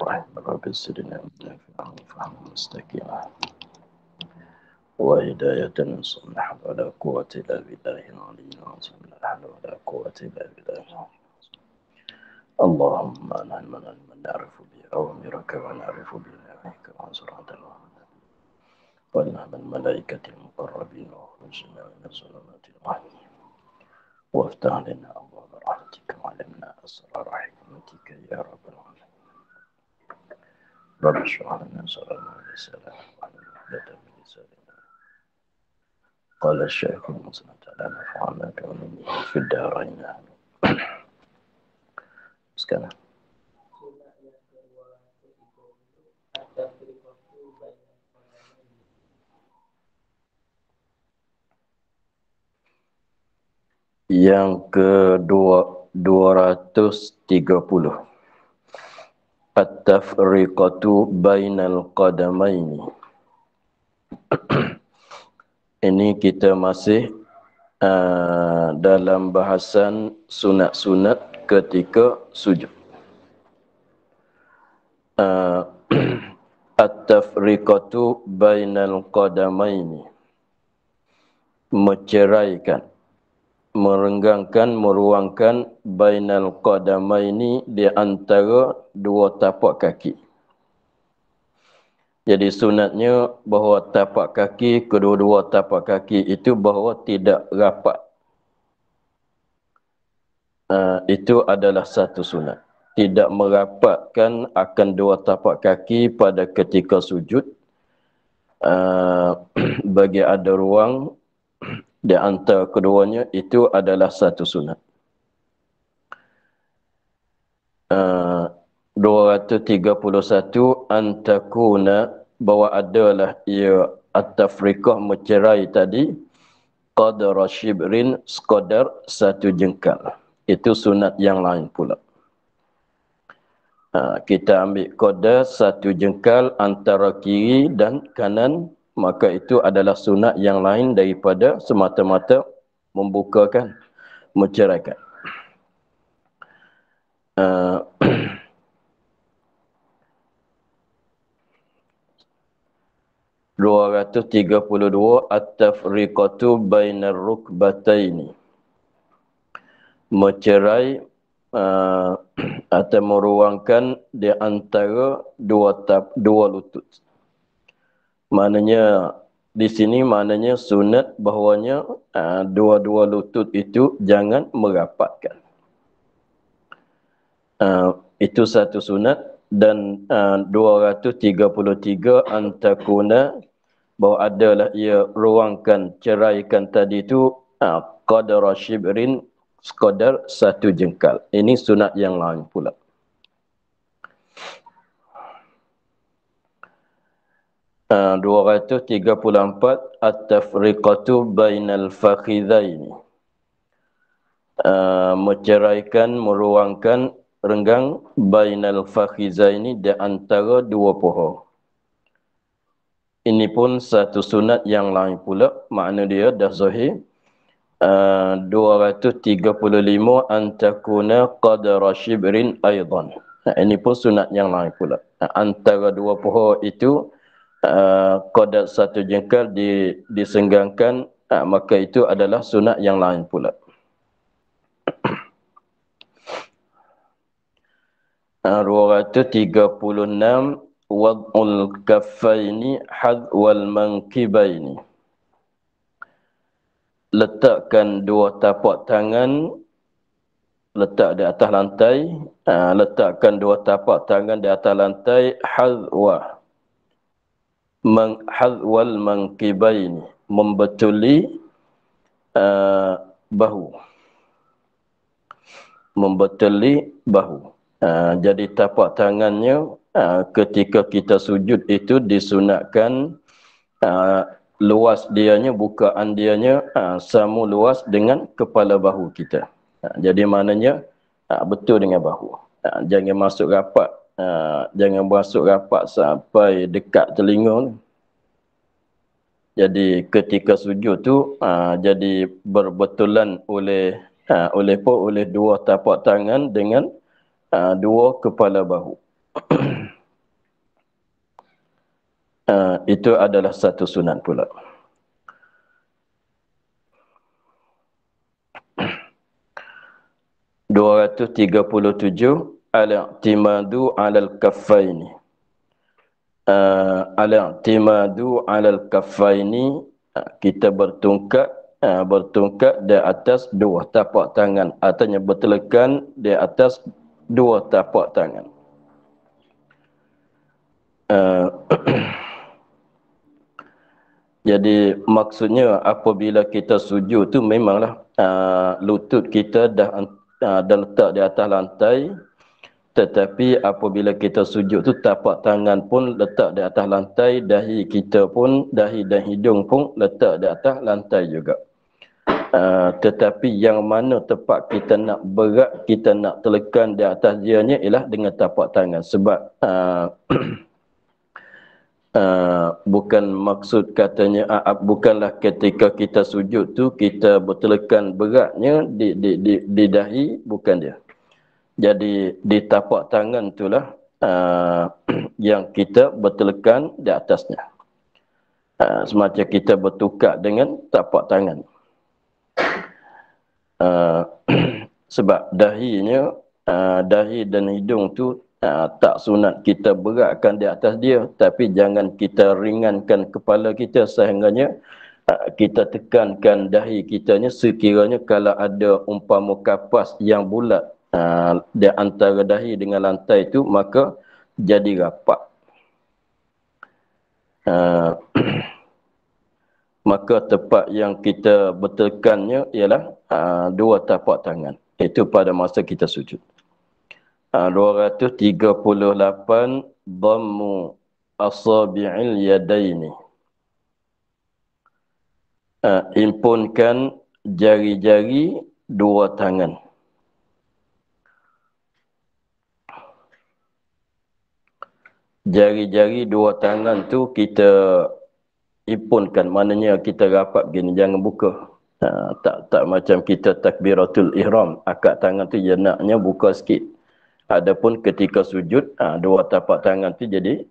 الرحيم رب زدنا نافعا وفهما مستقيما وهداية صالحة ولا قوة إلا بالله العلي العظيم لا حول ولا قوة إلا بالله العلي العظيم اللهم علمنا علما نعرف به أوامرك ونعرف بنهيك وعزرة ونعم الملائكة المقربين وخرجنا من الظلمات الوهم وافتح لنا أبواب رحمتك وعلمنا أسرار حكمتك يا رب العالمين رب اشرح لنا صدرنا ولسانا واحلل عقدة من لساننا قال الشيخ المسلم تعالى نفعنا كونه في الدارين sekarang yang ke-230 At-tafriqatu bainal qadamaini. Ini kita masih dalam bahasan sunat-sunat ketika sujud. At-tafriqatu bainal qadamaini, menceraikan, merenggangkan, meruangkan bainal qadamaini, di antara dua tapak kaki. Jadi sunatnya bahawa tapak kaki, kedua-dua tapak kaki itu bahawa tidak rapat. Itu adalah satu sunat. Tidak merapatkan akan dua tapak kaki pada ketika sujud. Bagi ada ruang di antara keduanya, itu adalah satu sunat. 231 antakuna, bahawa adalah ia at-tafriqah, mencerai tadi, qadra shibrin, sekadar satu jengkal. Itu sunat yang lain pula. Kita ambil qadar satu jengkal antara kiri dan kanan, maka itu adalah sunat yang lain daripada semata-mata membukakan, menceraikan. 232 at-tafriqatu bainar rukbataini, mencerai atau meruangkan di antara dua lutut. Maknanya di sini maknanya sunat bahawanya dua-dua lutut itu jangan merapatkan. Itu satu sunat. Dan 233 antakuna, bahawa adalah ia ruangkan, ceraikan tadi itu qadra shibrin, sekadar satu jengkal. Ini sunat yang lain pula. Uh, 234 at-tafriqatu bainal fakhidaini, menceraikan, meruangkan, renggang bainal fakhizaini, di antara dua paha. Ini pun satu sunat yang lain pula. Makna dia dah zahir. 235 antakuna qadra shibrin aidan. Ini pun sunat yang lain pula. Antara dua paha itu qadar satu jengkal disenggangkan, maka itu adalah sunat yang lain pula. 236 wad'ul kaffaini hadwal mankibaini, letakkan dua tapak tangan, letak di atas lantai, letakkan dua tapak tangan di atas lantai, hadwal mankibaini, membetuli bahu, membetuli bahu. Jadi tapak tangannya ketika kita sujud itu disunatkan luas dianya, bukaan dianya sama luas dengan kepala bahu kita. Jadi maknanya betul dengan bahu. Jangan masuk rapat, jangan masuk rapat sampai dekat telinga. Jadi ketika sujud tu jadi berbetulan oleh dua tapak tangan dengan dua kepala bahu. Itu adalah satu sunat pula. Dua ratus tiga puluh tujuh, al-i'timadu 'alal kaffaini. Al-i'timadu 'alal kaffaini, kita bertungkat di atas dua tapak tangan, artinya bertelekan di atas dua tapak tangan. Jadi maksudnya apabila kita sujud tu memanglah lutut kita dah letak di atas lantai, tetapi apabila kita sujud tu tapak tangan pun letak di atas lantai, dahi dan hidung pun letak di atas lantai juga. Tetapi yang mana tempat kita nak berat, kita nak telekan di atas dianya ialah dengan tapak tangan. Sebab bukan maksud katanya bukanlah ketika kita sujud tu kita bertelekan beratnya di dahi, bukan dia. Jadi di tapak tangan itulah yang kita bertelekan di atasnya. Semacam kita bertukar dengan tapak tangan. Sebab dahi dan hidung tu tak sunat kita beratkan di atas dia, tapi jangan kita ringankan kepala kita sehingganya kita tekankan dahi kitanya sekiranya kalau ada umpama kapas yang bulat di antara dahi dengan lantai itu, maka jadi rapat. Maka tempat yang kita bertekannya ialah dua tapak tangan. Itu pada masa kita sujud. 238, dhammu asabi'il yadaini. Impunkan jari-jari dua tangan. Jari-jari dua tangan tu kita impunkan, maknanya kita rapat begini, jangan buka. Tak macam kita takbiratul ihram, akad tangan tu jenaknya buka sikit. Adapun ketika sujud, dua tapak tangan tu jadi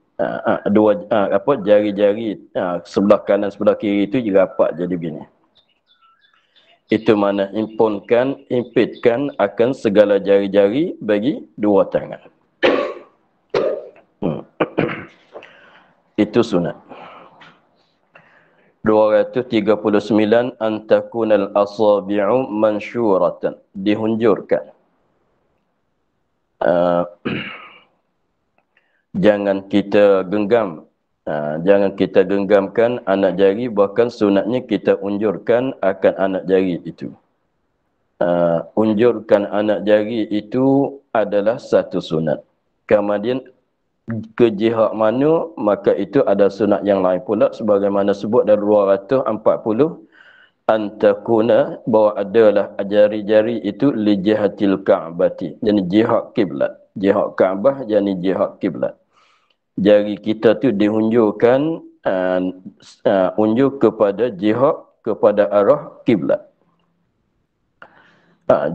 jari-jari sebelah kanan sebelah kiri itu rapat jadi begini. Itu mana impunkan, impitkan akan segala jari-jari bagi dua tangan. Itu sunat. 239, antakunal asabi'u mansyuratan, dihunjurkan. Jangan kita genggam, jangan kita genggamkan anak jari, bahkan sunatnya kita unjurkan akan anak jari itu. Unjurkan anak jari itu adalah satu sunat. Kemudian ke jihad mana, maka itu ada sunat yang lain pula, sebagaimana sebut dari 240, antakuna, bahawa adalah jari-jari itu li jihatil ka'bati, jadi jihad kiblat. Jihad Kaabah jadi jihad kiblat. Jari kita tu dihunjurkan unjuk kepada jihad, kepada arah kiblat.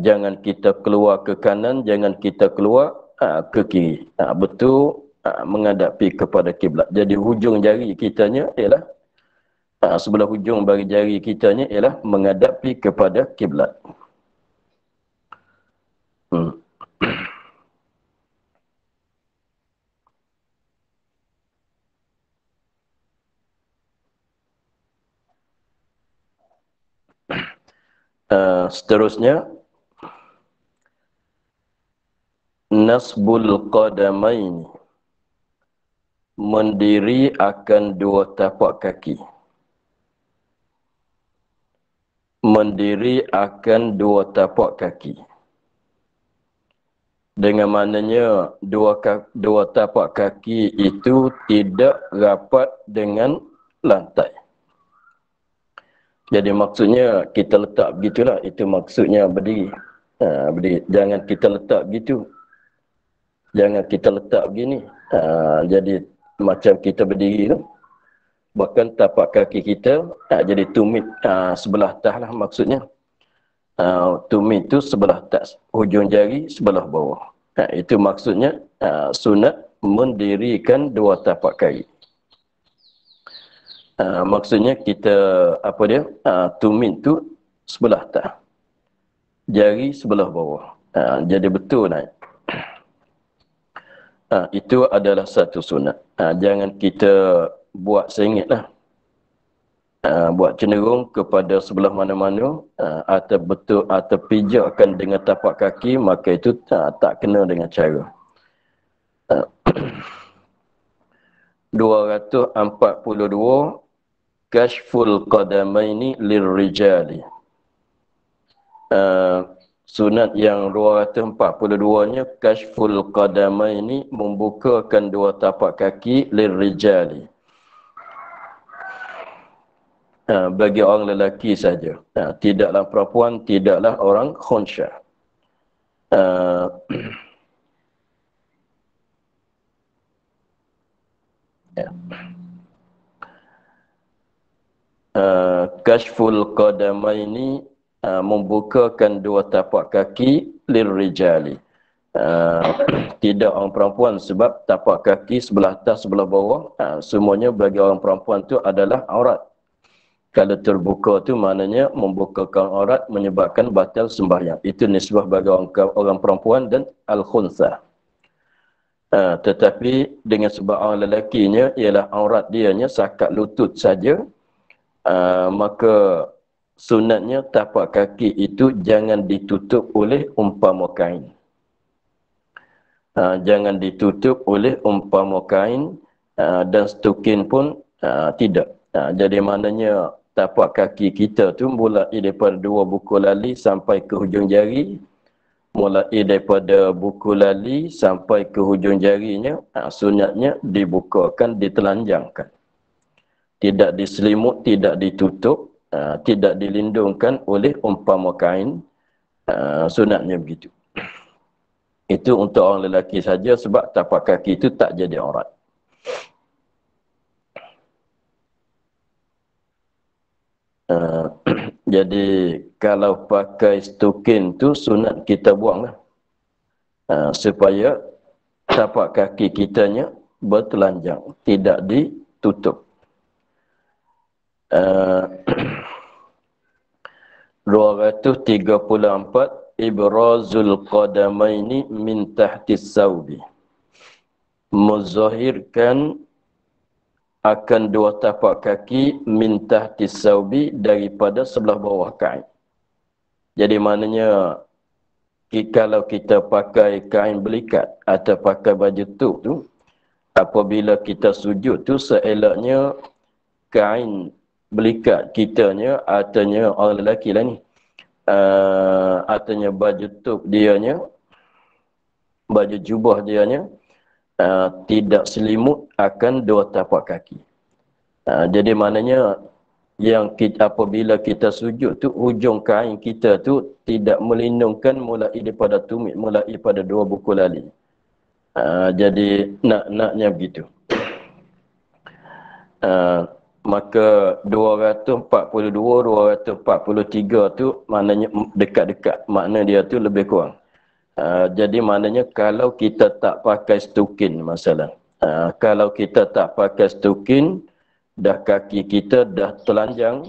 Jangan kita keluar ke kanan, jangan kita keluar ke kiri. Betul menghadapi kepada kiblat. Jadi hujung jari kitanya ialah sebelah hujung bagi jari kitanya ialah menghadapi kepada kiblat. Seterusnya, nasbul qadamaini, mendiri akan dua tapak kaki. Mendiri akan dua tapak kaki. Dengan maknanya dua tapak kaki itu tidak rapat dengan lantai. Jadi maksudnya kita letak begitulah, itu maksudnya berdiri. Berdiri. Jangan kita letak begitu. Jangan kita letak begini. Jadi macam kita berdiri tu. Bahkan tapak kaki kita jadi tumit sebelah atas lah maksudnya. Tumit itu sebelah atas, hujung jari sebelah bawah. Itu maksudnya sunat mendirikan dua tapak kaki. Maksudnya kita apa dia? Tumit tu sebelah atas. Jari sebelah bawah. Jadi betul naik. Itu adalah satu sunat. Jangan kita buat sengit lah. Buat cenderung kepada sebelah mana-mana atau betul atau pijakkan dengan tapak kaki, maka itu tak kena dengan cara. 242 Kashful qadamaini lirrijali. Sunat yang 242-nya Kashful qadamaini, membukakan dua tapak kaki lirrijali, bagi orang lelaki saja. Tidaklah perempuan, tidaklah orang khunsyah. Kashful qadamaini, membukakan dua tapak kaki lirrijali. Tidak orang perempuan, sebab tapak kaki sebelah atas sebelah bawah semuanya bagi orang perempuan tu adalah aurat. Kalau terbuka tu maknanya membukakan aurat, menyebabkan batal sembahyang. Itu nisbah bagi orang perempuan dan al-khunsa. Tetapi dengan sebab orang lelakinya ialah aurat dianya sakat lutut saja, maka sunatnya tapak kaki itu jangan ditutup oleh umpama kain. Jangan ditutup oleh umpama kain, dan stukin pun tidak. Jadi maknanya tapak kaki kita tu mulai daripada dua buku lali sampai ke hujung jari, mulai daripada buku lali sampai ke hujung jarinya, sunatnya dibukakan, ditelanjangkan. Tidak diselimut, tidak ditutup, tidak dilindungkan oleh umpama kain. Sunatnya begitu. Itu untuk orang lelaki saja, sebab tapak kaki itu tak jadi aurat. Jadi kalau pakai stokin tu sunat kita buanglah, supaya tapak kaki kitanya bertelanjang, tidak ditutup. 234 Ibrazul qadamaini min tahtis sawbi, muzahirkan akan dua tapak kaki min tahtis sawbi, daripada sebelah bawah kain. Jadi maknanya kalau kita pakai kain belikat atau pakai baju tuk tu, apabila kita sujud tu seelaknya kain belikat kitanya, artinya orang lelaki lah ni, artinya baju tuk dianya, baju jubah dianya, tidak selimut akan dua tapak kaki. Jadi maknanya yang kita, apabila kita sujud tu, hujung kain kita tu tidak melindungkan mulai daripada tumit, mulai pada dua buku lali. Jadi naknya begitu. Maka 242, 243 tu maknanya dekat-dekat, makna dia tu lebih kurang. Jadi maknanya kalau kita tak pakai stukin, masalah. Kalau kita tak pakai stukin, dah kaki kita dah telanjang,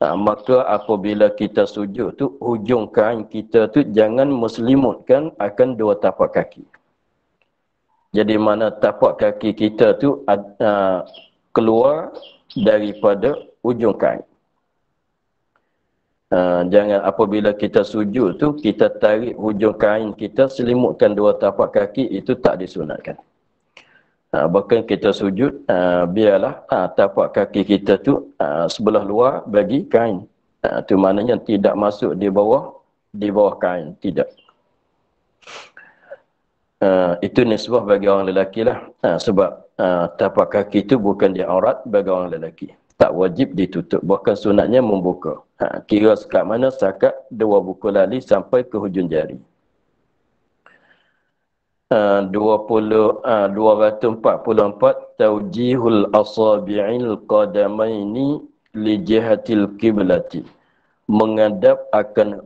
maka apabila kita sujud tu, hujung kain kita tu jangan meselimutkan akan dua tapak kaki. Jadi mana tapak kaki kita tu keluar daripada ujung kain. Jangan apabila kita sujud tu, kita tarik hujung kain kita, selimutkan dua tapak kaki, itu tak disunatkan. Bahkan kita sujud, biarlah tapak kaki kita tu sebelah luar bagi kain. Itu maknanya tidak masuk di bawah kain, tidak. Itu nisbah bagi orang lelaki lah. Sebab tapak kaki itu bukan dia aurat bagi orang lelaki. Tak wajib ditutup. Bahkan sunatnya membuka. Kira sekat mana? Sekat dua buku lali sampai ke hujung jari. 244 Tawjihul asabi'il qadamaini li jihatil qiblati, menghadap akan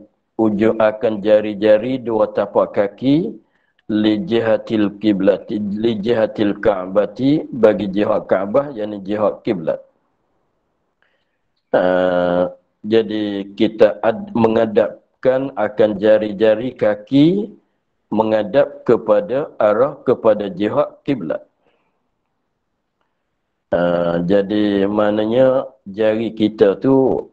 jari-jari dua tapak kaki li jihatil qiblati, li jihatil ka'bati, bagi jihad Ka'bah, yakni jihad kiblat. Jadi kita menghadapkan akan jari-jari kaki menghadap kepada arah kepada jihad kiblat. Jadi maknanya jari kita tu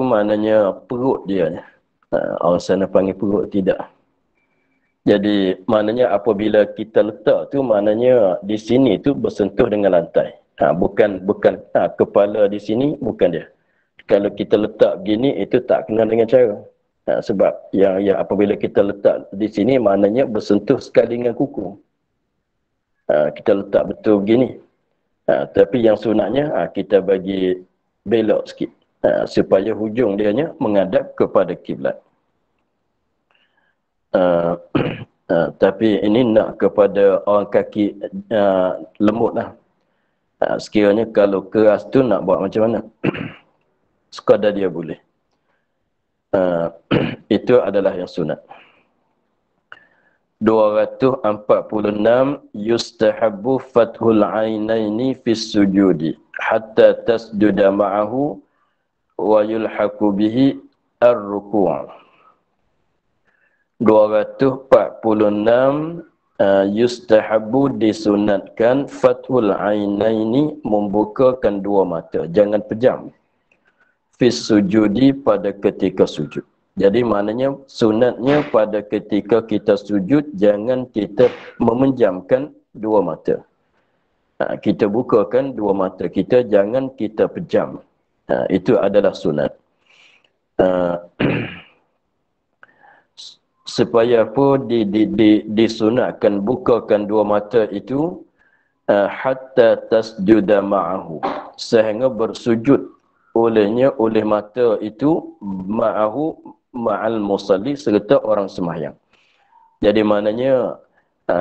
maknanya perut dia. Orang sana panggil perut, tidak. Jadi maknanya apabila kita letak tu maknanya di sini tu bersentuh dengan lantai. Bukan kepala di sini, bukan dia. Kalau kita letak begini itu tak kena dengan cara. Sebab yang apabila kita letak di sini maknanya bersentuh sekali dengan kuku. Kita letak betul begini. Tapi yang sunatnya kita bagi belok sikit. Supaya hujung dianya menghadap kepada kiblat. Tapi ini nak kepada orang kaki lembut lah. Sekiranya kalau keras tu nak buat macam mana? Sekadar dia boleh. Itu adalah yang sunat. 246 yustahabbu fathul ainaini fis sujudi hatta tasjuda ma'ahu wa yulhaqu bihi ar-ruku'. 246 yustahabbu disunatkan fathul ainaini membukakan dua mata, jangan pejam. Fis sujudi pada ketika sujud. Jadi maknanya sunatnya pada ketika kita sujud jangan kita memejamkan dua mata. Kita bukakan dua mata kita, jangan kita pejam. Itu adalah sunat. Supaya apa disunatkan bukakan dua mata itu hatta tasjuda ma'ahu, sehingga bersujud oleh mata itu ma'ahu ma'al musalli, serta orang sembahyang. Jadi maknanya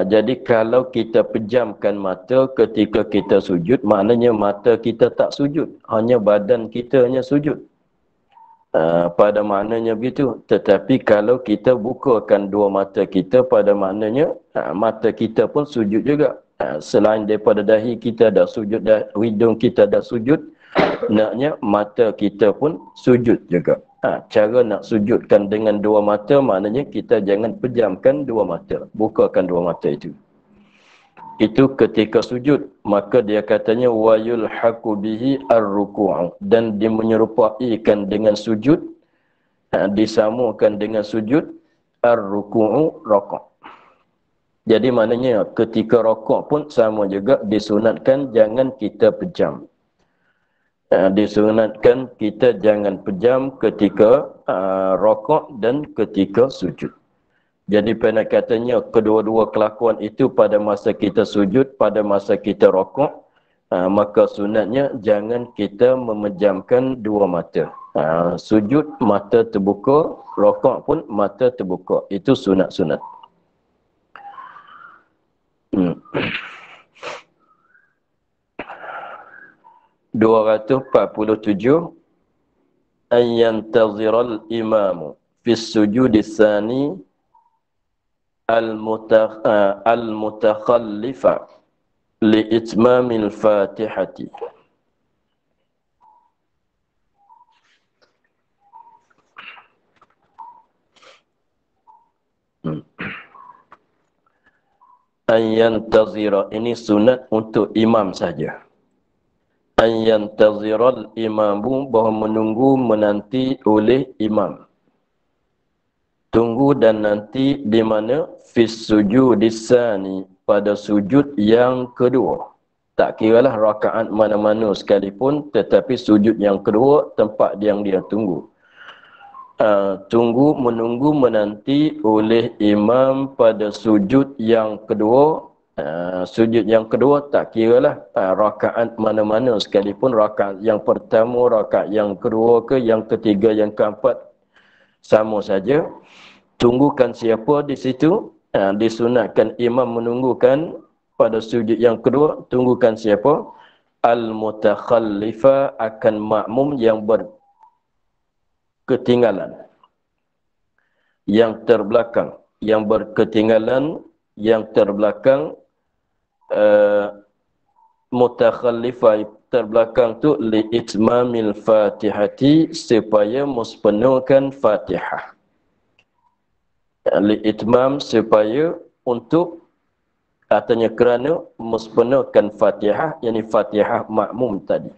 jadi kalau kita pejamkan mata ketika kita sujud, maknanya mata kita tak sujud, hanya badan kita hanya sujud. Pada maknanya begitu. Tetapi kalau kita bukakan dua mata kita, pada maknanya mata kita pun sujud juga. Selain daripada dahi kita dah sujud, hidung kita dah sujud, naknya mata kita pun sujud juga. Cara nak sujudkan dengan dua mata, maknanya kita jangan pejamkan dua mata, bukakan dua mata itu. Itu ketika sujud, maka dia katanya wa yulhaqu bihi ar-ruku', dan dia menyerupaikan dengan sujud, disamakan dengan sujud ar-ruku'u, rakaat. Jadi maknanya ketika rakaat pun sama juga disunatkan jangan kita pejam. Disunatkan kita jangan pejam ketika rakaat dan ketika sujud. Jadi pendek katanya kedua-dua kelakuan itu pada masa kita sujud, pada masa kita rakaat, maka sunatnya jangan kita memejamkan dua mata. Sujud mata terbuka, rakaat pun mata terbuka. Itu sunat-sunat. 247 ayyantaziral imamu fis sujudis tsani al-mutakhallifa li'itmamil fatihati. Ayyantazira, ini sunat untuk imam saja. Ayyantaziral imamu, bahawa menunggu menanti oleh imam. Tunggu dan nanti di mana? Fis sujudis tsani, pada sujud yang kedua. Tak kiralah rakaat mana-mana sekalipun, tetapi sujud yang kedua tempat yang dia tunggu. Menunggu menanti oleh imam pada sujud yang kedua. Sujud yang kedua tak kiralah rakaat mana-mana sekalipun, rakaat yang pertama, rakaat yang kedua ke, yang ketiga, yang keempat, sama saja. Tunggukan siapa di situ? Disunatkan imam menunggukan pada sujud yang kedua. Tunggukan siapa? Al-mutakhallifa, akan makmum yang berketinggalan, yang terbelakang, yang berketinggalan, yang terbelakang mutakhallifah terbelakang tu li itmamil fatihati supaya muspenuhkan Fatihah. Li itmam supaya untuk katanya kerana muspenuhkan Fatihah, yakni Fatihah makmum tadi.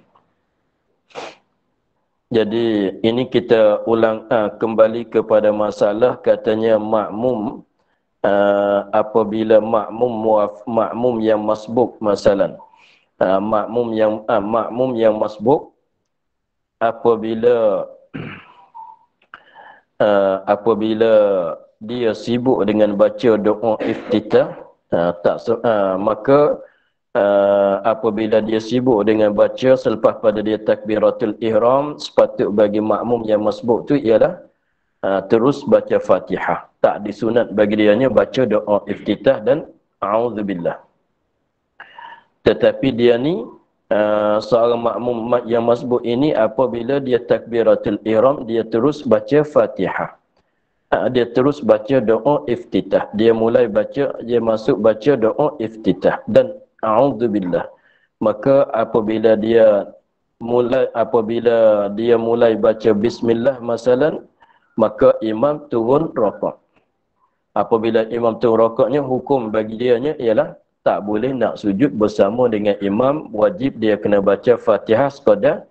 Jadi ini kita ulang kembali kepada masalah katanya makmum apabila makmum yang masbuk masalan. Makmum yang masbuk apabila apabila dia sibuk dengan baca doa iftitah, maka apabila dia sibuk dengan baca selepas pada dia takbiratul ihram, sepatut bagi makmum yang masbuk tu ialah terus baca Fatihah. Tak disunat bagi dianya baca doa iftitah dan a'udzubillah. Tetapi dia ni seorang makmum yang masbuk ini apabila dia takbiratul ihram, dia terus baca Fatihah. Dia terus baca doa iftitah. Dia masuk baca doa iftitah dan a'udzubillah. Maka apabila dia mulai baca bismillah masalan, maka imam turun rakaat. Apabila imam turun rakaatnya, hukum bagi dianya ialah tak boleh nak sujud bersama dengan imam, wajib dia kena baca Fatihah sekadar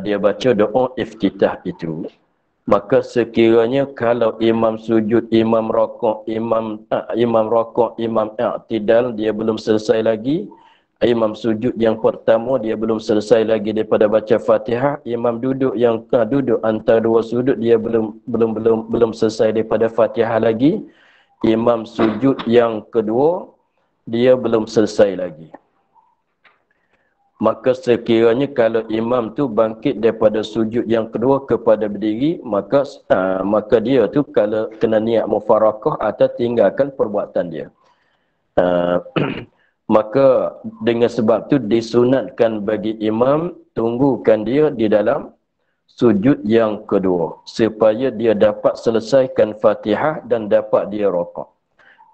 dia baca doa iftitah itu. Maka sekiranya kalau imam sujud, imam rakaat, imam i'tidal dia belum selesai lagi, imam sujud yang pertama dia belum selesai lagi daripada baca Fatihah, imam duduk antara dua sujud dia belum selesai daripada Fatihah lagi, imam sujud yang kedua dia belum selesai lagi. Maka sekiranya kalau imam tu bangkit daripada sujud yang kedua kepada berdiri, maka dia tu kalau kena niat mufarakah atau tinggalkan perbuatan dia. Maka dengan sebab tu disunatkan bagi imam tunggukan dia di dalam sujud yang kedua supaya dia dapat selesaikan Fatihah dan dapat dia rakaat.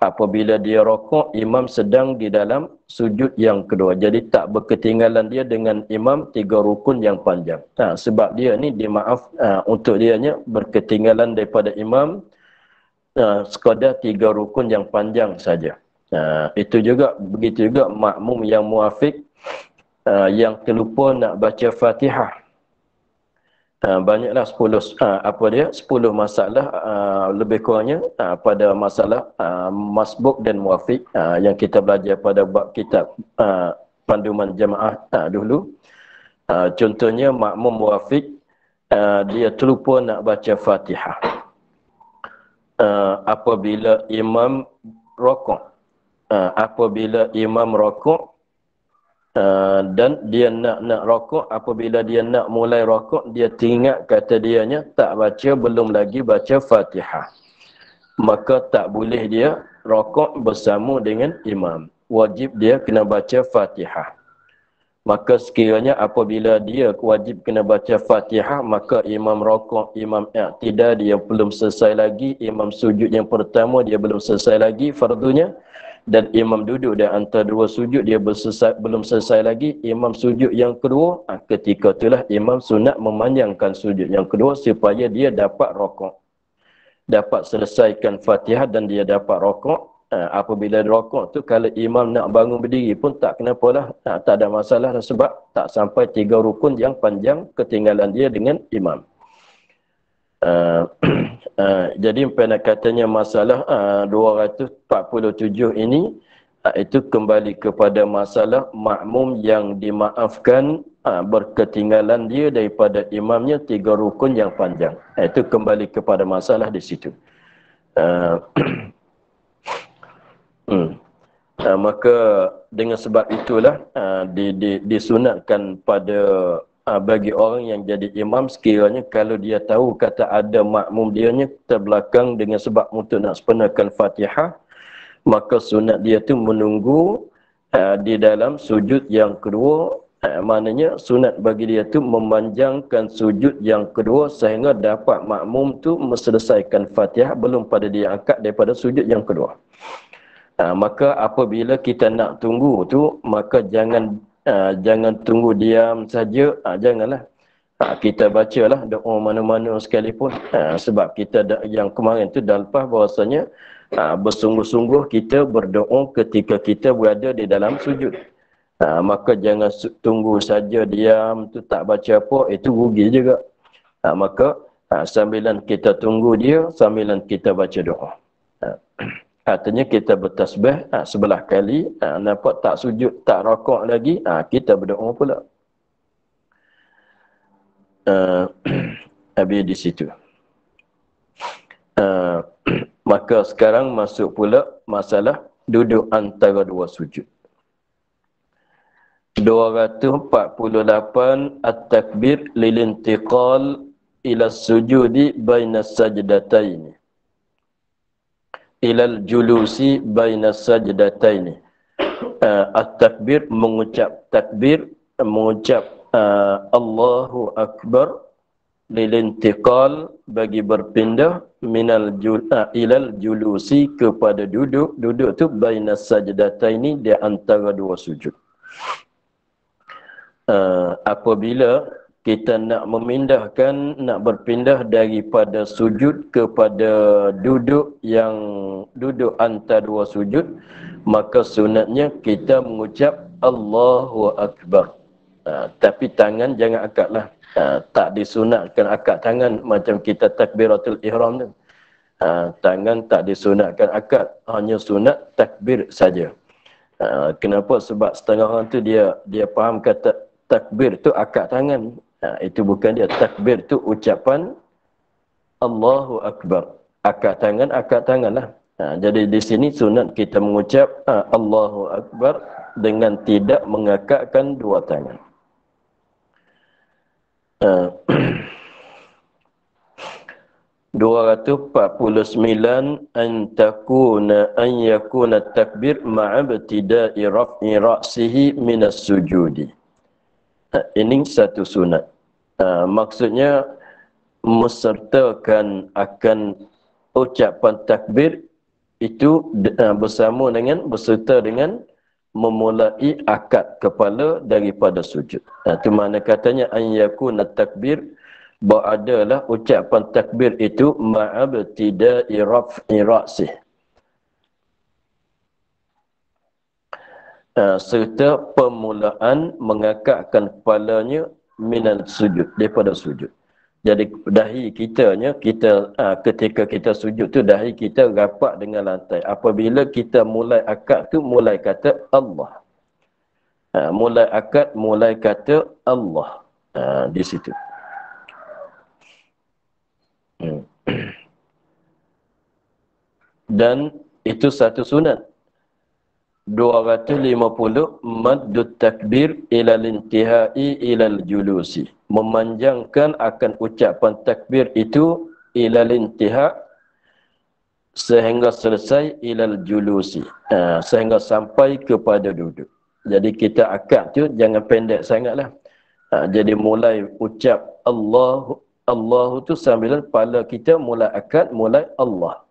Apabila dia rakaat, imam sedang di dalam sujud yang kedua. Jadi tak berketinggalan dia dengan imam 3 rukun yang panjang. Sebab dia ni untuk dia nya berketinggalan daripada imam sekadar 3 rukun yang panjang saja. Begitu juga makmum yang muafiq yang terlupa nak baca Fatihah. Banyaklah 10 masalah lebih kurangnya pada masalah masbuk dan muafiq yang kita belajar pada bab kitab panduman jemaah dulu. Contohnya makmum muafiq dia terlupa nak baca Fatihah apabila imam rakaat. Apabila imam rakaat dan dia nak rakaat, apabila dia nak mulai rakaat, dia teringat kata dianya tak belum lagi baca Fatihah, maka tak boleh dia rakaat bersama dengan imam. Wajib dia kena baca Fatihah. Maka sekiranya apabila dia wajib kena baca Fatihah, maka imam rakaat, imam i'tidal dia belum selesai lagi, imam sujud yang pertama dia belum selesai lagi fardunya, dan imam duduk di antara dua sujud dia belum selesai lagi, imam sujud yang kedua, ketika itulah imam sunat memanjangkan sujud yang kedua supaya dia dapat rakaat, dapat selesaikan Fatihah dan dia dapat rakaat. Apabila rakaat tu kalau imam nak bangun berdiri pun tak kenapalah, tak ada masalah sebab tak sampai 3 rukun yang panjang ketinggalan dia dengan imam. Jadi pendek katanya masalah 247 ini itu kembali kepada masalah makmum yang dimaafkan berketinggalan dia daripada imamnya 3 rukun yang panjang. Itu kembali kepada masalah di situ. Maka dengan sebab itulah disunatkan pada bagi orang yang jadi imam, sekiranya kalau dia tahu kata ada makmum dianya terbelakang dengan sebab untuk nak sempurnakan Fatihah, maka sunat dia tu menunggu di dalam sujud yang kedua. Maknanya sunat bagi dia tu memanjangkan sujud yang kedua sehingga dapat makmum tu menyelesaikan Fatihah belum pada dia angkat daripada sujud yang kedua. Maka apabila kita nak tunggu tu, maka jangan Jangan tunggu diam saja, janganlah. Kita bacalah doa mana-mana sekalipun. Sebab kita yang kemarin tu dah lepas bahawasanya bersungguh-sungguh kita berdoa ketika kita berada di dalam sujud. Maka jangan tunggu saja diam tu tak baca apa, itu rugi juga. Maka sambilan kita tunggu dia, sambilan kita baca doa. Artinya kita bertasbih sebelah kali, nampak tak sujud, tak rakaat lagi, kita berdoa pula. Habis di situ. Maka sekarang masuk pula masalah duduk antara dua sujud. 248 at-takbir lilintiqal ila sujudi baina sajdataini. Ilal julusi baina sajdataini. At-takbir mengucap takbir, mengucap Allahu Akbar lilintiqal bagi berpindah ilal julusi kepada duduk. Duduk tu baina sajdataini di antara dua sujud. Apabila kita nak memindahkan, nak berpindah daripada sujud kepada duduk yang duduk antara dua sujud, maka sunatnya kita mengucap Allahu Akbar. Tapi tangan jangan akadlah. Tak disunatkan akad tangan macam kita takbiratul ihram tu. Tangan tak disunatkan akad, hanya sunat takbir saja. Kenapa? Sebab setengah orang tu dia faham kata takbir tu akad tangan. Itu bukan dia. Takbir tu ucapan Allahu Akbar. Akad tangan lah. Jadi di sini sunat kita mengucap Allahu Akbar dengan tidak mengakadkan dua tangan. 249 an yakuna takbir ma'abtida'i raf'i ra'sihi minas sujudi. Ini satu sunat. Maksudnya mensertakan akan ucapan takbir itu berserta dengan memulai akad kepala daripada sujud. Itu makna katanya an yakuna takbir, beradalah ucapan takbir itu ma'abtida'i raf'i ra'sih, serta permulaan mengangkatkan kepalanya minal sujud, daripada sujud. Jadi dahi kitanya, ketika kita sujud tu dahi kita rapat dengan lantai. Apabila kita mulai akad tu, mulai kata Allah. Mulai akad, mulai kata Allah. Di situ. Dan itu satu sunat. 250 maddut takbir ilal intihai ilal julusi, memanjangkan akan ucapan takbir itu ilal intiha, sehingga selesai ilal julusi, sehingga sampai kepada duduk. Jadi kita akad tu jangan pendek sangatlah. Jadi mulai ucap Allah tu sambil kepala kita mulai akad, mulai Allah.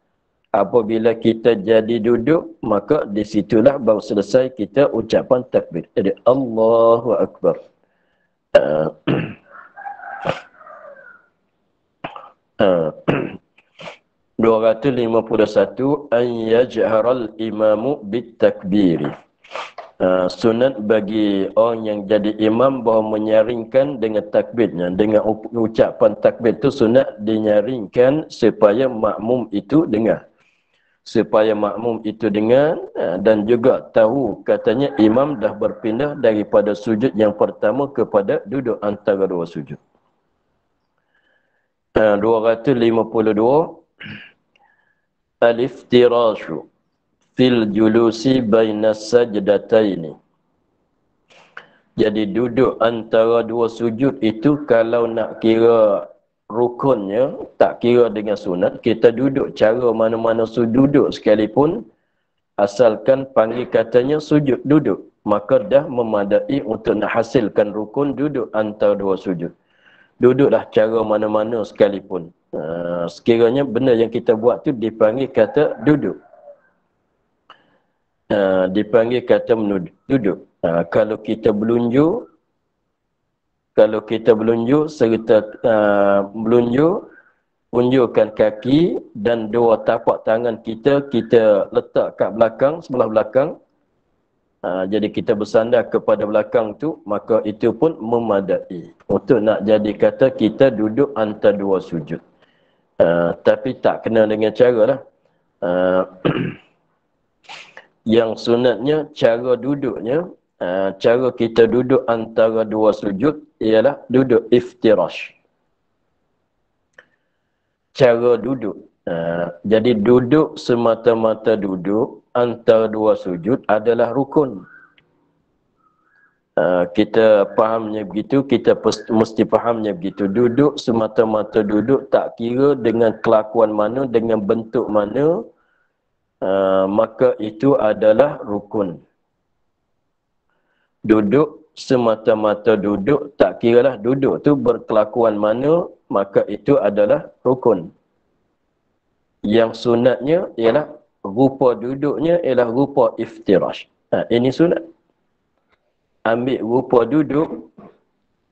Apabila kita jadi duduk, maka di situlah baru selesai kita ucapan takbir. Jadi Allahu Akbar. 251 an yajharal imamu bit takbiri. Sunat bagi orang yang jadi imam bahawa menyaringkan dengan takbirnya, dengan ucapan takbir itu sunat dinyaringkan supaya makmum itu dengar. Supaya makmum itu dengar dan juga tahu katanya imam dah berpindah daripada sujud yang pertama kepada duduk antara dua sujud. 252 al-iftirashu fil julusi bainas sajdataini. Jadi duduk antara dua sujud itu kalau nak kira rukunnya, tak kira dengan sunat, kita duduk cara mana-mana duduk sekalipun, asalkan panggil katanya sujud duduk, maka dah memadai untuk nak hasilkan rukun duduk antara dua sujud. Duduklah cara mana-mana sekalipun. Sekiranya benda yang kita buat tu dipanggil kata duduk. Dipanggil kata duduk. Kalau kita belunjuk serta belunjuk, unjurkan kaki dan dua tapak tangan kita letak kat belakang, sebelah belakang. Jadi kita bersandar kepada belakang tu, maka itu pun memadai untuk nak jadi kata kita duduk antara dua sujud. Tapi tak kena dengan cara lah. Yang sunatnya cara duduknya, cara kita duduk antara dua sujud ialah duduk iftirash. Cara duduk. Jadi duduk semata-mata duduk antara dua sujud adalah rukun. Kita fahamnya begitu, kita mesti fahamnya begitu. Duduk semata-mata duduk, tak kira dengan kelakuan mana, dengan bentuk mana, maka itu adalah rukun. Duduk semata-mata duduk, tak kiralah duduk tu berkelakuan mana, maka itu adalah rukun. Yang sunatnya ialah rupa duduknya ialah rupa iftirash. Ini sunat. Ambil rupa duduk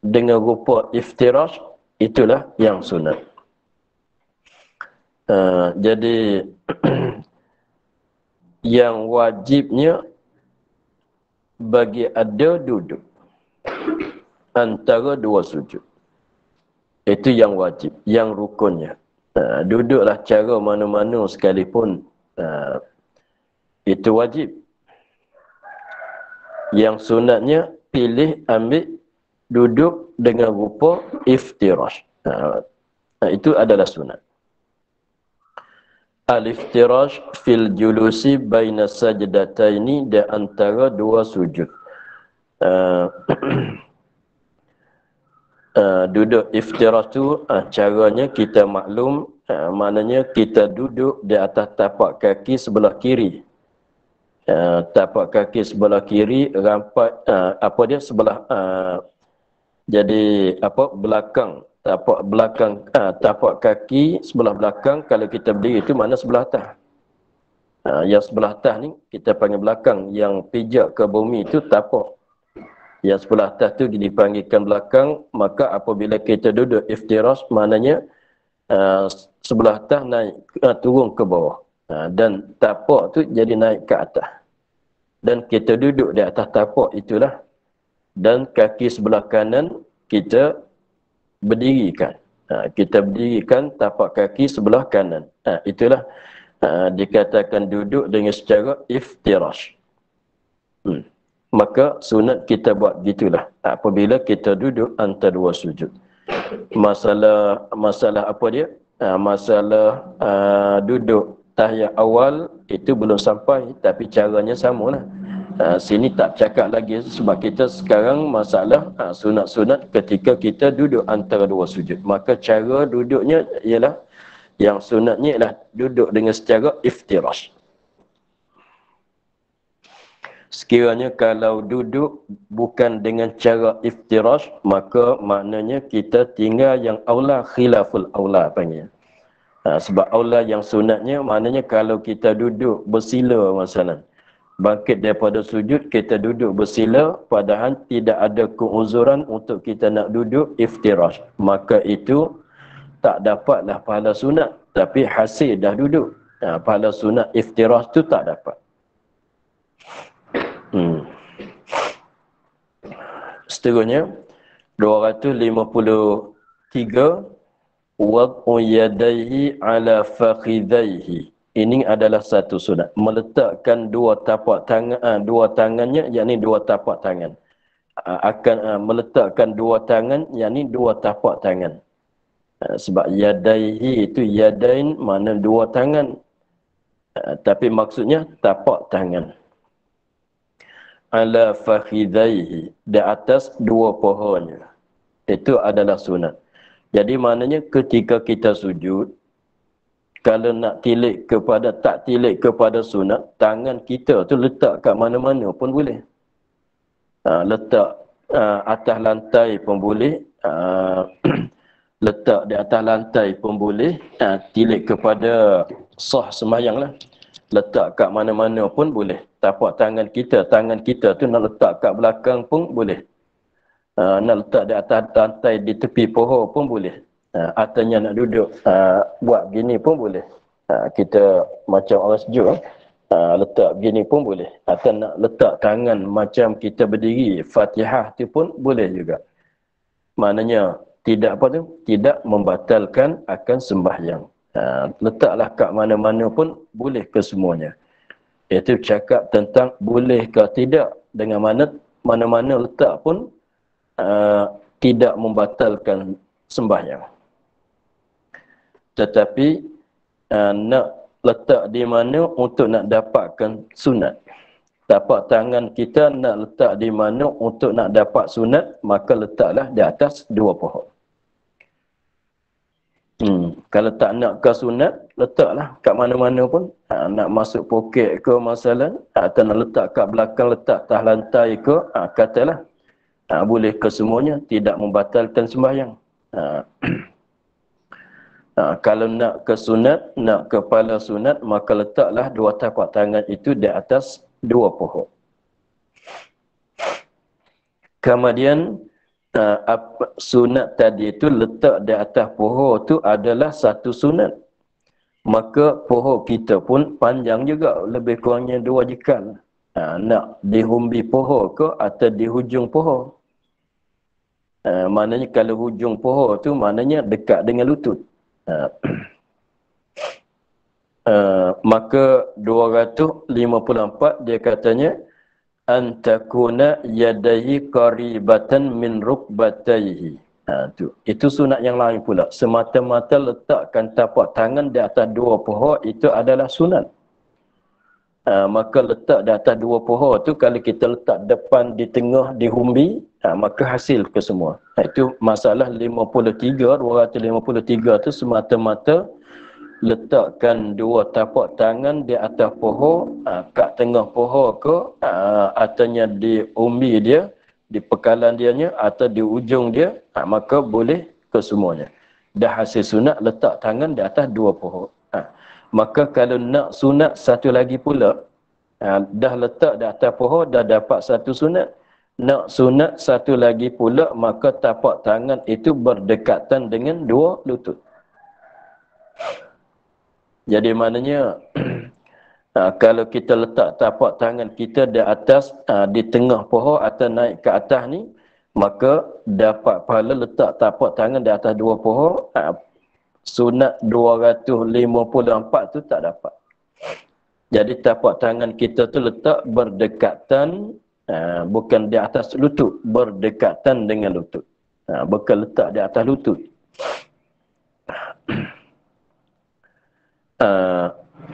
dengan rupa iftirash, itulah yang sunat. Jadi yang wajibnya bagi ada duduk antara dua sujud. Itu yang wajib, yang rukunnya. Duduklah cara mana-mana sekalipun, itu wajib. Yang sunatnya pilih ambil duduk dengan rupa iftirash. Itu adalah sunat. Al-iftirash fil julusi baina sajdataini, di antara dua sujud. Duduk iftirash tu caranya kita maklum, maknanya kita duduk di atas tapak kaki sebelah kiri. Tapak kaki sebelah kiri rampat sebelah jadi belakang, tapak belakang, tapak kaki sebelah belakang. Kalau kita berdiri itu mana sebelah atas. Yang sebelah atas ni kita panggil belakang, yang pijak ke bumi itu tapak. Yang sebelah atas tu dipanggilkan belakang. Maka apabila kita duduk iftirash, maknanya sebelah atas naik, turun ke bawah, dan tapak tu jadi naik ke atas, dan kita duduk di atas tapak itulah. Dan kaki sebelah kanan kita berdirikan. Kita berdirikan tapak kaki sebelah kanan. Itulah dikatakan duduk dengan secara iftirash. Maka sunat kita buat gitulah apabila kita duduk antara dua sujud. Masalah apa dia? Masalah duduk tahiyat awal itu belum sampai, tapi caranya samalah. Sini tak cakap lagi sebab kita sekarang masalah sunat-sunat ketika kita duduk antara dua sujud. Maka cara duduknya ialah, yang sunatnya ialah duduk dengan secara iftirash. Sekiranya kalau duduk bukan dengan cara iftirash, maka maknanya kita tinggal yang aula, khilaful aula panggil. Sebab aula yang sunatnya maknanya kalau kita duduk bersila masalah, bangkit daripada sujud kita duduk bersila, padahal tidak ada keuzuran untuk kita nak duduk iftirash, maka itu tak dapatlah pahala sunat, tapi hasil dah duduk. Pahala sunat iftirash tu tak dapat. Seterusnya 253, wad'u yadayhi ala fakhidhaihi. Ini adalah satu sunat, meletakkan dua tapak tangan, dua tangannya, yakni dua tapak tangan. Meletakkan dua tangan, yakni dua tapak tangan. Sebab yadaihi itu yadain mana dua tangan, tapi maksudnya tapak tangan. Ala fakhidhaihi, di atas dua pohonnya. Itu adalah sunat. Jadi maknanya ketika kita sujud, kalau nak tak tilik kepada sunat, tangan kita tu letak kat mana-mana pun boleh. Letak atas lantai pun boleh, letak di atas lantai pun boleh, tilik kepada sah sembahyang lah. Letak kat mana-mana pun boleh. Tapak tangan kita tu nak letak kat belakang pun boleh. Nak letak di atas lantai di tepi pohon pun boleh. Ataunya nak duduk buat gini pun boleh. Kita macam orang sejuk, letak gini pun boleh. Atau nak letak tangan macam kita berdiri, Fatihah tu pun boleh juga. Maknanya tidak apa tu? Tidak membatalkan akan sembahyang. Letaklah kat mana-mana pun boleh ke semuanya. Iaitu cakap tentang boleh ke tidak, dengan mana-mana letak pun tidak membatalkan sembahyang. Tetapi nak letak di mana untuk nak dapatkan sunat. Tapak tangan kita nak letak di mana untuk nak dapat sunat, maka letaklah di atas dua pohon. Kalau tak nak ke sunat, letaklah kat mana-mana pun. Nak masuk poket ke masalah, atau nak letak kat belakang, letak atas lantai ke, katalah. Boleh ke semuanya, tidak membatalkan sembahyang. Kalau nak ke sunat, nak kepala sunat, maka letaklah dua tapak tangan itu di atas dua pohon. Kemudian sunat tadi itu letak di atas pohon tu adalah satu sunat. Maka pohon kita pun panjang juga, lebih kurangnya 2 jekal. Nak di humbi pohon ke atau di hujung pohon. Maknanya kalau hujung pohon tu maknanya dekat dengan lutut. Maka 254 dia katanya antakuna yadaihi qaribatan min rukbatayhi. Itu sunat yang lain pula. Semata-mata letakkan tapak tangan di atas 2 pohon itu adalah sunat. Maka letak di atas 2 pohon tu, kalau kita letak depan, di tengah, di humbi, maka hasil ke semua. Itu masalah 253 tu semata-mata letakkan 2 tapak tangan di atas pohon, kat tengah pohon ke, ataunya di umbi dia, di pekalan dianya, atau di ujung dia, maka boleh ke semuanya. Dah hasil sunat, letak tangan di atas 2 pohon. Maka kalau nak sunat satu lagi pula, dah letak di atas pohon, dah dapat satu sunat. Nak sunat satu lagi pula, maka tapak tangan itu berdekatan dengan 2 lutut. Jadi maknanya kalau kita letak tapak tangan kita di atas, di tengah pohon atau naik ke atas ni, maka dapat pahala letak tapak tangan di atas 2 pohon. Sunat 254 tu tak dapat. Jadi tapak tangan kita tu letak berdekatan, bukan di atas lutut, berdekatan dengan lutut. Bukan letak di atas lutut.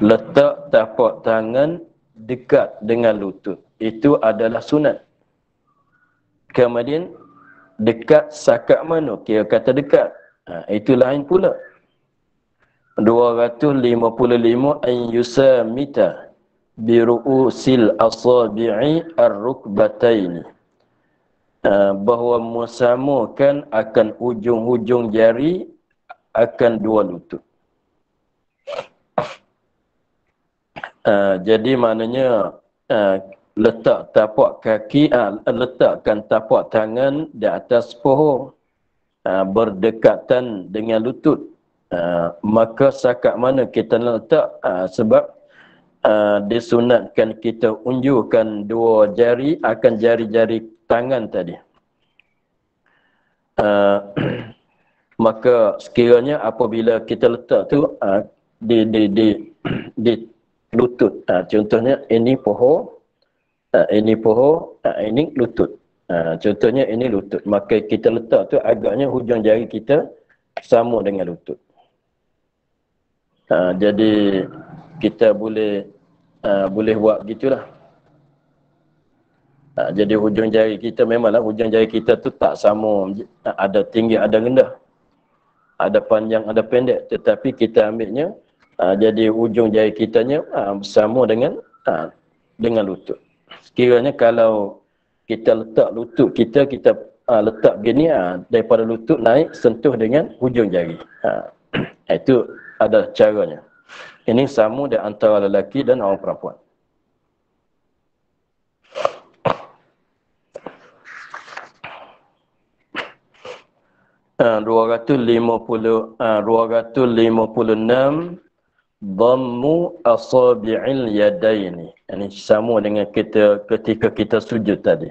Letak tapak tangan dekat dengan lutut, itu adalah sunat. Kemudian dekat sakat mana? Kira kata dekat, itu lain pula. 255 an yusamita bi ru'usil asabi'i ar-rukbataini, bahawa mesamakan akan hujung-hujung jari akan 2 lutut. Jadi maknanya letak tapak kaki, letakkan tapak tangan di atas pohon, berdekatan dengan lutut. Maka sakat mana kita nak letak, sebab disunatkan kita unjurkan 2 jari akan jari-jari tangan tadi. Maka sekiranya apabila kita letak tu di lutut, contohnya ini pohon, ini lutut. Contohnya ini lutut, maka kita letak tu agaknya hujung jari kita sama dengan lutut. Jadi kita boleh buat gitulah. Jadi hujung jari kita, memanglah hujung jari kita tu tak sama, ada tinggi ada rendah, ada panjang ada pendek, tetapi kita ambilnya jadi hujung jari kitanya sama dengan lutut. Sekiranya kalau kita letak lutut kita letak begini, daripada lutut naik sentuh dengan hujung jari. Itu ada caranya. Ini sama di antara lelaki dan orang perempuan. Uh, 256 dhammu asabi'il yadaini. Ini sama dengan kita ketika kita sujud tadi.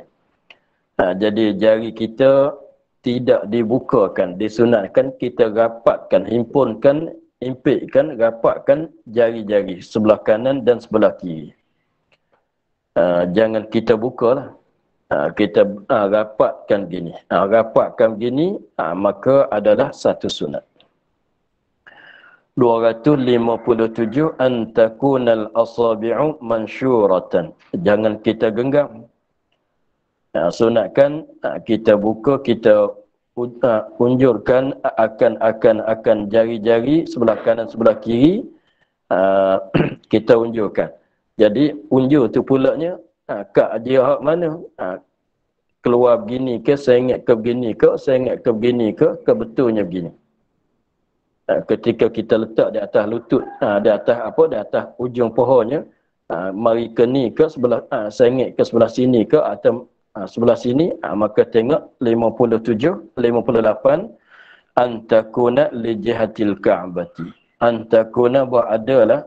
Jadi jari kita tidak dibukakan, disunatkan kita rapatkan, himpunkan, impitkan, rapatkan jari-jari sebelah kanan dan sebelah kiri. Jangan kita bukalah. Kita rapatkan gini. Rapatkan gini, maka adalah satu sunat. 257 an takunal asabi'u mansyuratan. Jangan kita genggam. Sunatkan kita buka, kita unjurkan akan jari-jari sebelah kanan sebelah kiri, kita unjurkan. Jadi unjur tu pulaknya kat jihad mana, keluar begini ke, sengit ke begini ke, sengit ke begini ke betulnya begini. Ketika kita letak di atas lutut, di atas di atas ujung pohonnya, mari ke ni ke sebelah, sengit ke sebelah sini ke atau sebelah sini, maka tengok 57, 58 antakuna li jihatil ka'bati. Antakuna beradalah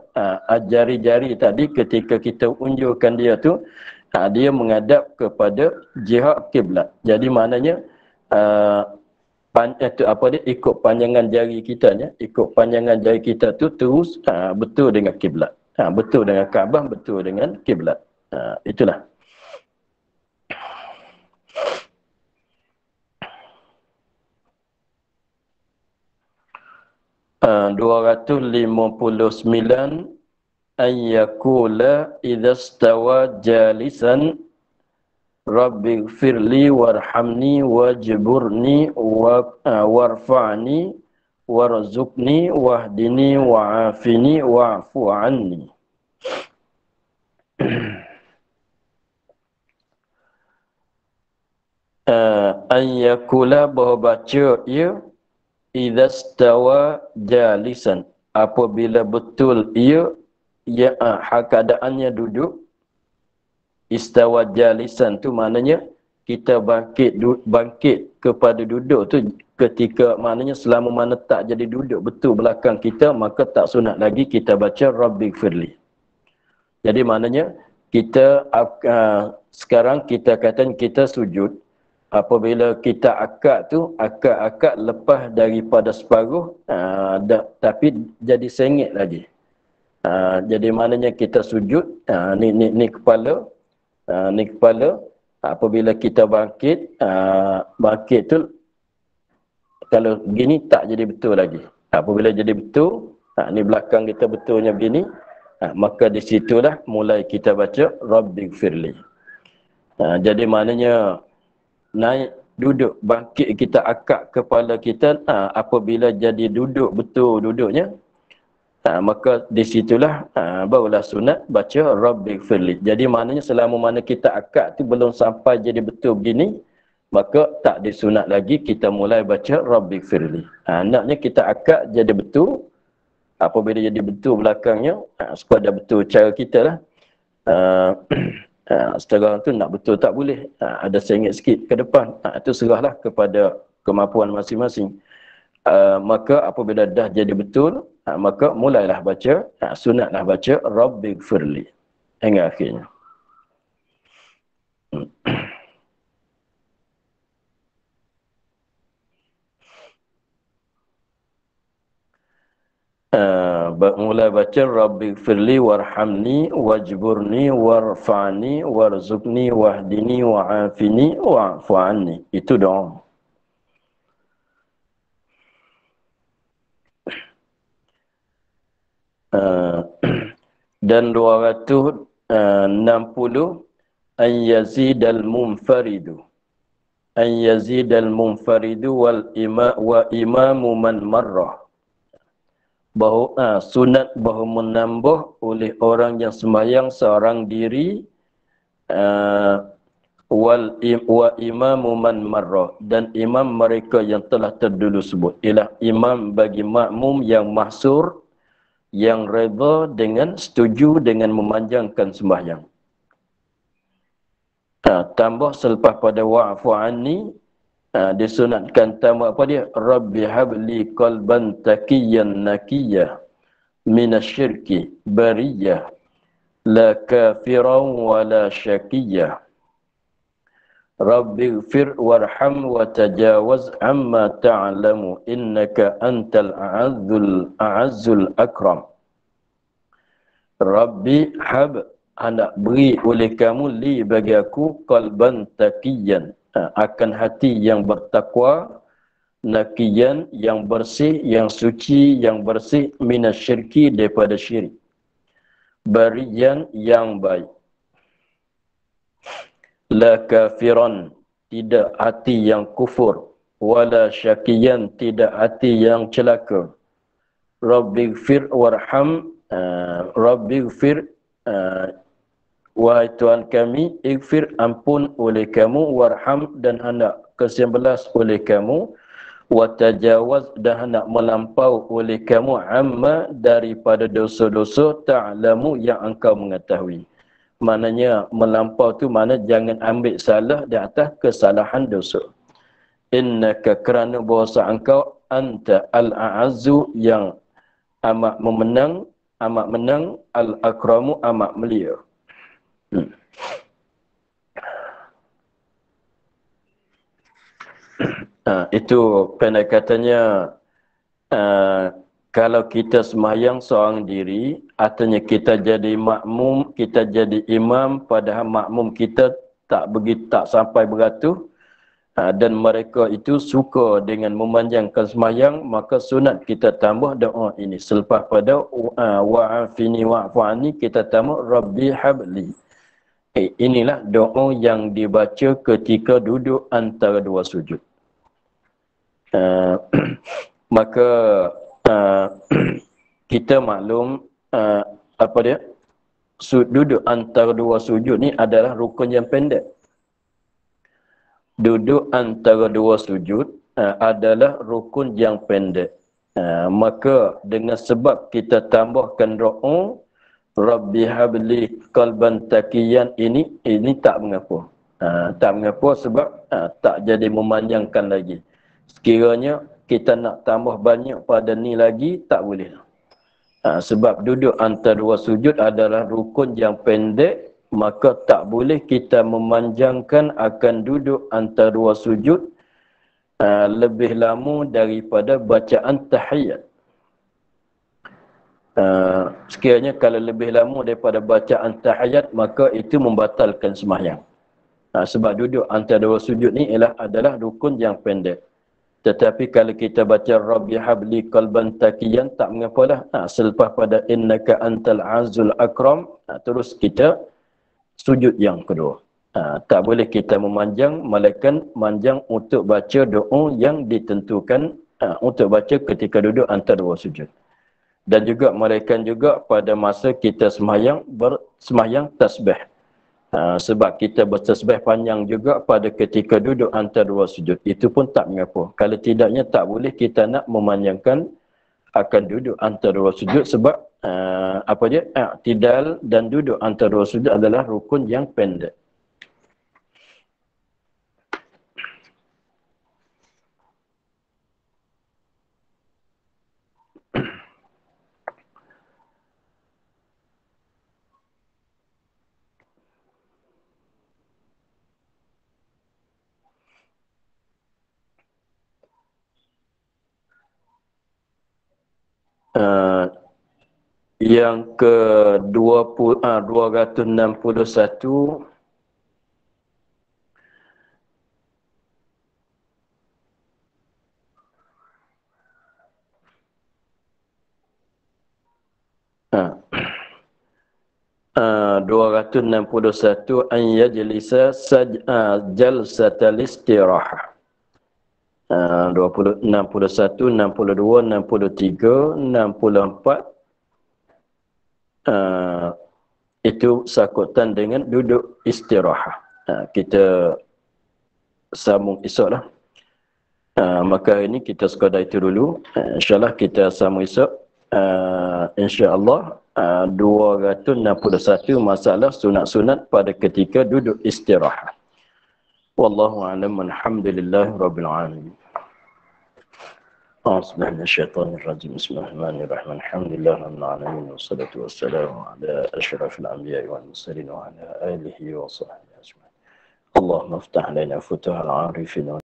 jari-jari tadi ketika kita unjurkan dia tu, dia menghadap kepada jihad kiblat. Jadi maknanya ikut panjangan jari kita ni, ikut panjangan jari kita tu terus betul dengan kiblat. Betul dengan Kaabah, betul dengan kiblat. Itulah. 259 an yakula idza stawa jalisan rabbighfirli warhamni wajburni warfa'ni warzuqni wahdini wa'afini wa'fu anni. An yakula baca ia idza stawa jalisan, apabila betul ia keadaannya duduk. Istawa jalisan tu maknanya kita bangkit kepada duduk tu ketika, maknanya selama mana tak jadi duduk betul belakang kita, maka tak sunat lagi kita baca Rabbighfirli. Jadi maknanya kita sekarang kita kata kita sujud, apabila kita akad tu, akad lepas daripada separuh, tapi jadi sengit lagi. Jadi maknanya kita sujud, ni kepala, ni kepala, apabila kita bangkit, bangkit tu kalau begini tak jadi betul lagi. Apabila jadi betul, ni belakang kita betulnya begini, maka di situlah mulai kita baca Rabbighfirli. Jadi maknanya naik duduk, bangkit kita akak kepala kita, apabila jadi duduk betul duduknya, maka di situlah barulah sunat baca Rabbighfirli. Jadi maknanya selama mana kita akad tu belum sampai jadi betul begini, maka tak disunat lagi kita mulai baca Rabbighfirli. Naknya kita akad jadi betul, apabila jadi betul belakangnya, supaya betul cara kita lah. Sekarang tu nak betul tak boleh, ada sengit sikit ke depan, itu serahlah kepada kemampuan masing-masing. Maka apabila dah jadi betul, maka mulailah baca, sunatlah baca Rabbighfirli hingga akhirnya. Mulai baca Rabbighfirli warhamni wajburni warfa'ni warzuqni wahdini wa'afini wa'fu anni. Itu doa. Dan 260 an yazidal munfaridu, an yazidal munfaridu wa imamu man marrah. Bahawa sunat bahawa menambah oleh orang yang sembahyang seorang diri, wa imamu man marrah, dan imam mereka yang telah terdulu sebut, ialah imam bagi makmum yang mahsur yang redha dengan setuju dengan memanjangkan sembahyang. Tambah selepas pada wa'fu anni, disunatkan tambah apa dia? Rabbi habli qalban taqiyan nakiyah minasyirki bariyah la kafiran wa la syakiyah. Rabbi ighfir warham wa tajawaz amma ta'lamu innaka antal a'azzul akram. Rabbi hab, hendak beri oleh kamu li bagi aku qalban taqiyan, akan hati yang bertakwa, naqiyan yang bersih, yang suci, yang bersih, minasyirki daripada syirik, bariyan yang baik, la kafiran tidak hati yang kufur, wala syakiyan tidak hati yang celaka. Rabbighfir warham, Rabbighfir, wahai Tuhan kami, ighfir ampun oleh kamu, warham dan hendak kasihan belas oleh kamu, wa tajawaz dan hendak melampau oleh kamu, amma daripada dosa-dosa, ta'lamu yang engkau mengetahui. Maknanya melampau tu makna jangan ambil salah di atas kesalahan dosa. Innaka, kerana bahasa engkau, anta al-a'azzu yang amat memenang, amat menang, al-akramu amat mulia. Itu pendekatannya. Kalau kita sembahyang seorang diri, artinya kita jadi makmum, kita jadi imam, padahal makmum kita tak sampai beratus, dan mereka itu suka dengan memanjangkan sembahyang, maka sunat kita tambah doa ini. Selepas pada wa'afini wa'fu'ani, kita tambah Rabbi habli. Inilah doa yang dibaca ketika duduk antara dua sujud. Maka kita maklum apa dia, duduk antara dua sujud ni adalah rukun yang pendek. Duduk antara dua sujud adalah rukun yang pendek. Maka dengan sebab kita tambahkan doa Rabbi habli qalban taqiyan, ini tak mengapa. Tak mengapa sebab tak jadi memanjangkan lagi. Sekiranya kita nak tambah banyak pada ni lagi, tak boleh. Sebab duduk antara dua sujud adalah rukun yang pendek, maka tak boleh kita memanjangkan akan duduk antara dua sujud lebih lama daripada bacaan tahiyat. Sekiranya kalau lebih lama daripada bacaan tahiyat, maka itu membatalkan sembahyang. Sebab duduk antara dua sujud ni adalah rukun yang pendek. Tetapi kalau kita baca Rabbi habli qalban taqiyan, tak mengapalah. Selepas pada innaka antal azul akram, terus kita sujud yang kedua. Tak boleh kita memanjang, melainkan manjang untuk baca doa yang ditentukan untuk baca ketika duduk antara dua sujud. Dan juga melainkan juga pada masa kita sembahyang tasbih. Sebab kita bertasbih panjang juga pada ketika duduk antara dua sujud. Itu pun tak mengapa. Kalau tidaknya tak boleh kita nak memanjangkan akan duduk antara dua sujud sebab apa dia? I'tidal dan duduk antara dua sujud adalah rukun yang pendek. Yang ke 261, uh, 261 an yajlisa jalsatal istirahah. 61, 62, 63, 64 itu sakutan dengan duduk istirahah. Kita sambung esok lah. Maka hari ini kita sekadar itu dulu. InsyaAllah kita sambung esok. insya-Allah 261 masalah sunat-sunat pada ketika duduk istirahat. Wallahu a'lam, alhamdulillah rabbil alamin. أعوذ بالله من الشيطان الرجيم بسم الله الرحمن الرحيم الحمد لله رب العالمين والصلاة والسلام على أشرف الأنبياء والمرسلين وعلى آله وصحبه أجمعين اللهم افتح علينا فتوح العارفين